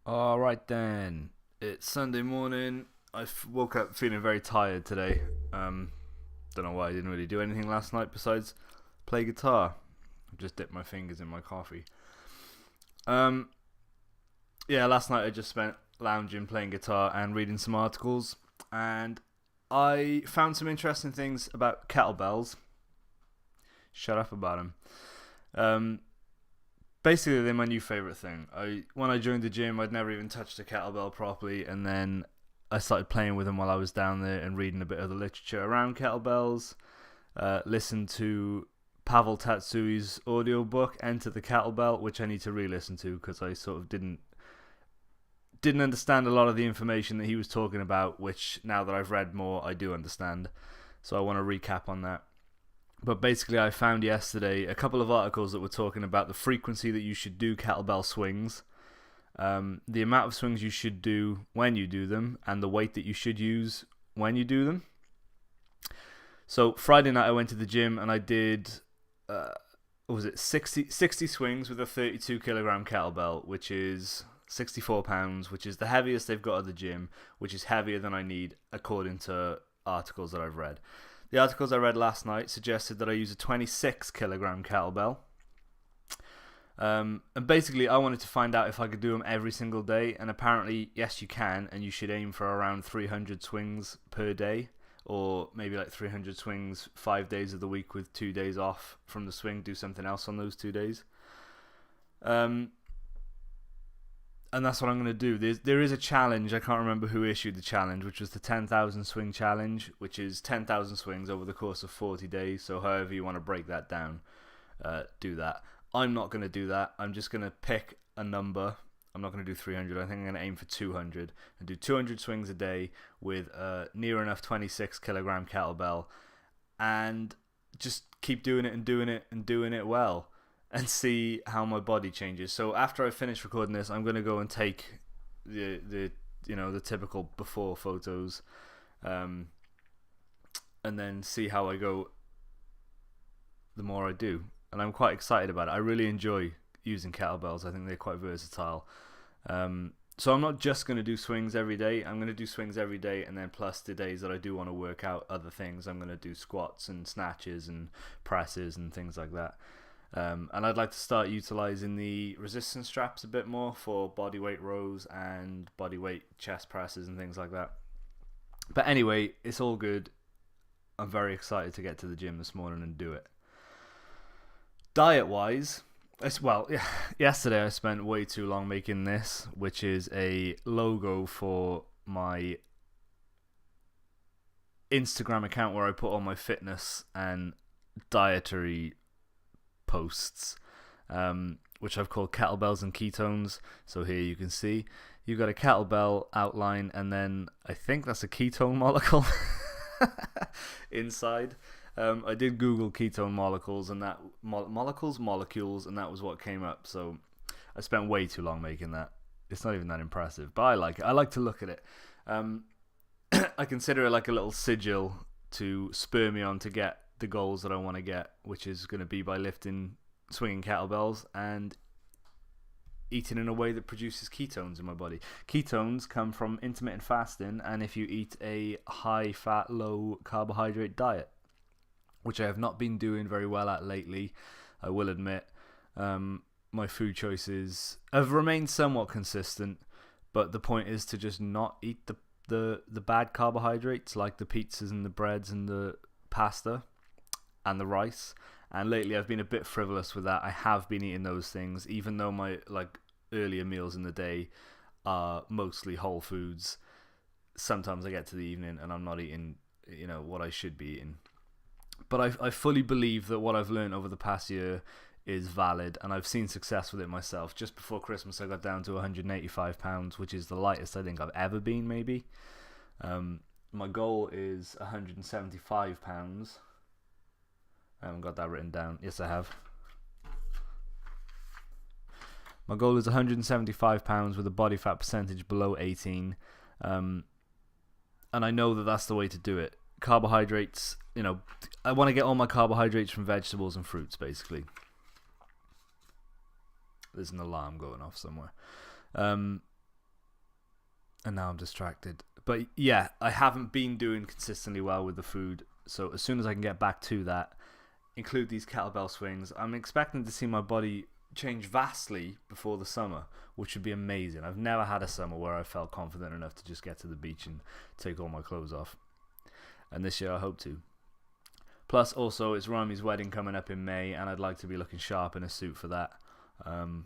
All right then. It's Sunday morning. Woke up feeling very tired today. Don't know why I didn't really do anything last night besides play guitar. Just dipped my fingers in my coffee. Um, yeah, last night I just spent lounging, playing guitar, and reading some articles. And I found some interesting things about kettlebells. Shut up about them. Um, Basically, they're my new favorite thing. When I joined the gym, I'd never even touched a kettlebell properly, and then I started playing with them while I was down there and reading a bit of the literature around kettlebells. Listened to Pavel Tatsui's audiobook Enter the Kettlebell, which I need to re-listen to because I sort of didn't understand a lot of the information that he was talking about, which now that I've read more, I do understand. So I want to recap on that. But basically, I found yesterday a couple of articles that were talking about the frequency that you should do kettlebell swings, the amount of swings you should do when you do them, and the weight that you should use when you do them. So Friday night I went to the gym and I did, what was it, 60 swings with a 32 kilogram kettlebell, which is 64 pounds, which is the heaviest they've got at the gym, which is heavier than I need according to articles that I've read. The articles I read last night suggested that I use a 26 kilogram kettlebell. And basically, I wanted to find out if I could do them every single day. And apparently, yes, you can. And you should aim for around 300 swings per day. Or maybe like 300 swings 5 days of the week with 2 days off from the swing. Do something else on those 2 days. And that's what I'm going to do. There is a challenge. I can't remember who issued the challenge, which was the 10,000 swing challenge, which is 10,000 swings over the course of 40 days. So however you want to break that down, do that. I'm not going to do that. I'm just going to pick a number. I'm not going to do 300. I think I'm going to aim for 200 and do 200 swings a day with a near enough 26 kilogram kettlebell, and just keep doing it and doing it and doing it well, and see how my body changes. So after I finish recording this, I'm going to go and take the typical before photos, and then see how I go the more I do. And I'm quite excited about it. I really enjoy using kettlebells. I think they're quite versatile. So I'm not just going to do swings every day. I'm going to do swings every day, and then plus the days that I do want to work out other things, I'm going to do squats and snatches and presses and things like that. And I'd like to start utilizing the resistance straps a bit more for bodyweight rows and bodyweight chest presses and things like that. But anyway, it's all good. I'm very excited to get to the gym this morning and do it. Diet-wise, yesterday I spent way too long making this, which is a logo for my Instagram account where I put all my fitness and dietary posts, which I've called Kettlebells and Ketones. So here you can see you've got a kettlebell outline, and then I think that's a ketone molecule inside. I did Google ketone molecules, and that molecules, and that was what came up. So I spent way too long making that. It's not even that impressive, but I like it. I like to look at it. I consider it like a little sigil to spur me on to get the goals that I want to get, which is going to be by swinging kettlebells and eating in a way that produces ketones in my body. Ketones come from intermittent fasting, and if you eat a high fat, low carbohydrate diet, which I have not been doing very well at lately, I will admit. My food choices have remained somewhat consistent, but the point is to just not eat the bad carbohydrates like the pizzas and the breads and the pasta and the rice. And lately I've been a bit frivolous with that. I have been eating those things, even though my earlier meals in the day are mostly whole foods. Sometimes I get to the evening and I'm not eating what I should be eating. But I fully believe that what I've learned over the past year is valid, and I've seen success with it myself. Just before Christmas I got down to 185 pounds, which is the lightest I think I've ever been, maybe. My goal is 175 pounds. I haven't got that written down. Yes, I have. My goal is 175 pounds with a body fat percentage below 18. And I know that that's the way to do it. Carbohydrates, I want to get all my carbohydrates from vegetables and fruits, basically. There's an alarm going off somewhere. And now I'm distracted. But yeah, I haven't been doing consistently well with the food. So as soon as I can get back to that, include these kettlebell swings, I'm expecting to see my body change vastly before the summer, which would be amazing. I've never had a summer where I felt confident enough to just get to the beach and take all my clothes off. And this year I hope to. Plus, also, it's Rami's wedding coming up in May, and I'd like to be looking sharp in a suit for that. And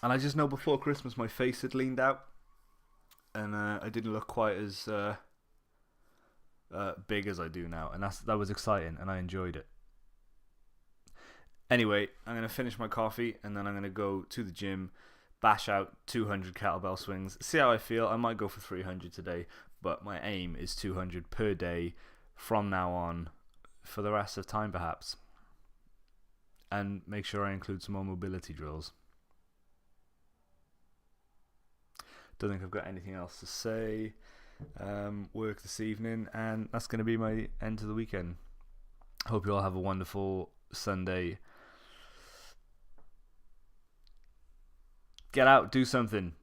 I just know before Christmas my face had leaned out, and I didn't look quite as big as I do now, and that was exciting, and I enjoyed it. Anyway, I'm going to finish my coffee, and then I'm going to go to the gym, bash out 200 kettlebell swings, see how I feel. I might go for 300 today, but my aim is 200 per day from now on for the rest of time, perhaps. And make sure I include some more mobility drills. Don't think I've got anything else to say. Work this evening, and that's going to be my end to the weekend. Hope you all have a wonderful Sunday. Get out, do something.